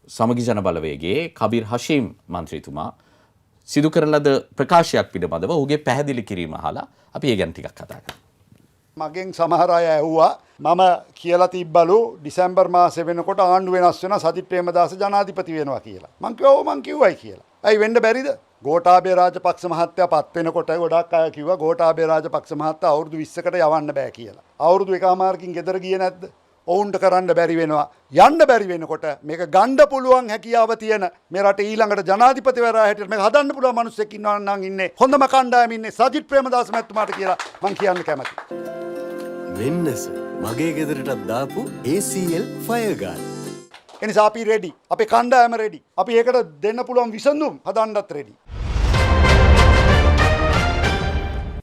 සමගි ජන බලවේගයේ කබීර් හෂීම් මන්ත්‍රීතුමා සිදු කරන ලද ප්‍රකාශයක් පිළිබඳව ඔහුගේ පැහැදිලි කිරීම අහලා අපි ඒ ගැන ටිකක් කතා කරමු. මගෙන් සමහර අය ඇහුවා මම කියලා තිබ්බලු ඩිසැම්බර් මාසෙ වෙනකොට ආණ්ඩු වෙනස් වෙනවා සජිත් ප්‍රේමදාස ජනාධිපති වෙනවා කියලා. මං කිව්වා ඔව් මං කිව්වයි කියලා. ඇයි වෙන්න බැරිද? ගෝඨාභය රාජපක්ෂ මහත්තයා පත් වෙනකොට ගොඩක් අය කිව්වා ගෝඨාභය රාජපක්ෂ මහත්තයා අවුරුදු 20කට යවන්න බෑ කියලා. අවුරුදු එකමාරකින් ගෙදර ගියේ නැද්ද? ඔවුන්ට කරන්න බැරි වෙනවා. යන්න බැරි වෙනකොට මේක ගන්න පුළුවන් හැකියාව තියෙන මේ රටේ ඊළඟට ජනාධිපතිවරයා හැටියට මේක හදන්න පුළුවන් මිනිස්සෙක් ඉන්නවා නම් ඉන්නේ හොඳම කණ්ඩායම ඉන්නේ සජිත් ප්‍රේමදාස මහත්මයාට කියලා මං කියන්න කැමතියි. වෙන්නස මගේ ගෙදරටත් දාපු ACL ෆයර් ගාඩ්. එනිසා අපි රෙඩි. අපේ කණ්ඩායම රෙඩි. අපි ඒකට දෙන්න පුළුවන් විසඳුම් හදන්නත් රෙඩි.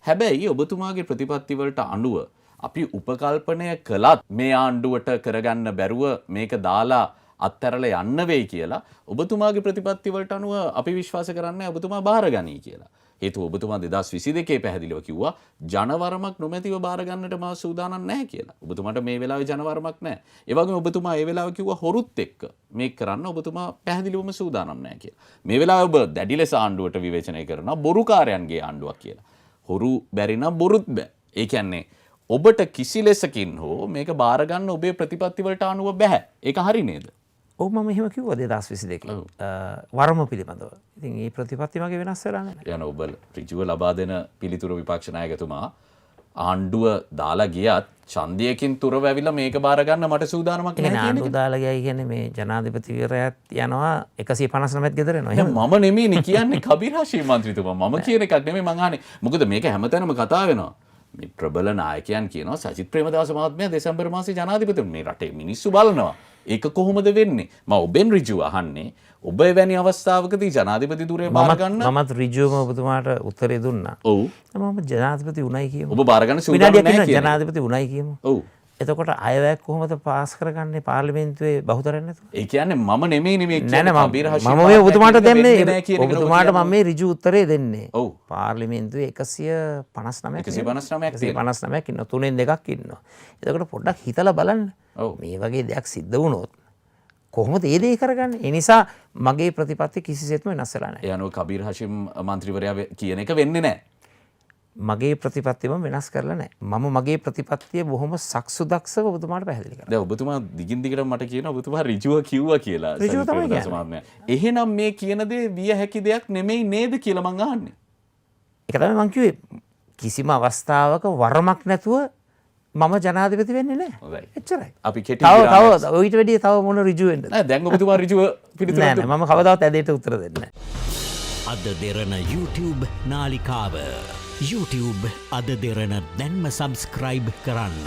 හැබැයි ඔබතුමාගේ ප්‍රතිපත්ති වලට අනුව අපි උපකල්පනය කළත් මේ ආණ්ඩුවට කරගන්න බැරුව මේක දාලා අත්හැරලා යන්න වෙයි කියලා ඔබතුමාගේ ප්‍රතිපත්ති වලට අනුව අපි විශ්වාස කරන්නේ ඔබතුමා බාරගනී කියලා. හේතුව ඔබතුමා 2022 පැහැදිලිව කිව්වා ජනවරමක් නොමැතිව බාර ගන්නට මා සූදානම් නැහැ කියලා. ඔබතුමාට මේ වෙලාවේ ජනවරමක් නැහැ. ඒ වගේම ඔබතුමා ඒ වෙලාවේ කිව්වා හොරුත් එක්ක මේක කරන්න ඔබතුමා පැහැදිලිවම සූදානම් නැහැ කියලා. මේ වෙලාවේ ඔබ දැඩි ලෙස ආණ්ඩුවට විවේචනය කරනවා බොරුකාරයන්ගේ ආණ්ඩුවක් කියලා. හොරු බැරි නම් බොරුත් බෑ. ඒ කියන්නේ ඔබට කිසි ලෙසකින් හෝ මේක බාර ගන්න ඔබේ ප්‍රතිපත්ති වලට අනුව බෑ. ඒක හරි නේද? ඔව් මම එහෙම කිව්වා 2022 වරම පිළිබඳව. ඉතින් මේ ප්‍රතිපත්ති මගේ වෙනස් වෙලා නැහැ. යන ඔබ ඍජුව ලබා දෙන පිළිතුරු විපක්ෂ නායකතුමා ආණ්ඩුව දාලා ගියත් ඡන්දයකින් තුරව ඇවිල්ලා මේක බාර ගන්න මට සූදානමක් නැහැ කියන එක. ආණ්ඩුව දාලා ගියයි කියන්නේ මේ ජනාධිපතිවරයාත් යනවා 159ත් ගෙදර එනවා. එහෙම මම නෙමෙයිනේ කියන්නේ කබීර් හෂීම් මන්ත්‍රීතුමා. මම කියන එකක් නෙමෙයි මං අහන්නේ. මොකද මේක හැමතැනම කතා වෙනවා. මේ ප්‍රබල නායකයන් කියනවා සජිත් ප්‍රේමදාස මහත්මයා දෙසැම්බර් මාසේ ජනාධිපති මේ රටේ මිනිස්සු බලනවා. ඒක කොහොමද වෙන්නේ? මම ඔබෙන් ඍජුව අහන්නේ ඔබ එවැනි අවස්ථාවකදී ජනාධිපති ධුරය බාර ගන්න මමත් ඍජුවම ඔබතුමාට උත්තරේ දුන්නා. ඔව්. මම ජනාධිපති උණයි කියමු. ඔබ බාර ගන්න සූදානම් නැහැ කියන්නේ. ජනාධිපති උණයි කියමු. ඔව්. එතකොට අයවැයක් කොහොමද පාස් කරගන්නේ පාර්ලිමේන්තුවේ බහුතරයක් නැතුව? ඒ කියන්නේ මම නෙමෙයිනේ මේ නෑ නෑ කබීර් හෂීම් මම මේ ඔබතුමාට දෙන්නේ ඔබතුමාට ඔබතුමාට මම මේ ඍජු උත්තරේ දෙන්නේ. ඔව්. පාර්ලිමේන්තුවේ 159ක් ඉන්නවා. තුනෙන් දෙකක් ඉන්නවා. එතකොට පොඩ්ඩක් හිතලා බලන්න. ඔව්. මේ වගේ දෙයක් සිද්ධ වුණොත් කොහොමද ඒ දේ කරගන්නේ? ඒ නිසා මගේ ප්‍රතිපත්ති කිසිසේත්ම වෙනස් වෙලා නැහැ. ඒ අනුව කබීර් හෂීම් මන්ත්‍රීවරයා කියන එක වෙන්නේ නැහැ. මගේ ප්‍රතිපත්තියම වෙනස් කරලා නැහැ. මම මගේ ප්‍රතිපත්තිය බොහොම සක්සුදක්ෂව ඔබතුමාට පැහැදිලි කරා. දැන් ඔබතුමා දිගින් දිගටම මට කියනවා ඔබතුමා ඍජුව කිව්වා කියලා. ඍජුව තමයි කියන්නේ. එහෙනම් මේ කියන දේ විය හැකි දෙයක් නෙමෙයි නේද කියලා මං අහන්නේ. ඒක තමයි මං කිව්වේ. කිසිම අවස්ථාවක වරමක් නැතුව මම ජනාධිපති වෙන්නේ නැහැ. හොඳයි. එච්චරයි. අපි කෙටි තව ඊට වැඩිය තව මොන ඍජු වෙන්නද? නෑ දැන් ඔබතුමා ඍජුව පිළිතුරු නෑ නෑ මම කවදාවත් ඇදේට උත්තර දෙන්නේ නැහැ. අද දෙරණ YouTube නාලිකාව YouTube අද දෙරණ දැන්ම සබස්ක්‍රයිබ් කරන්න.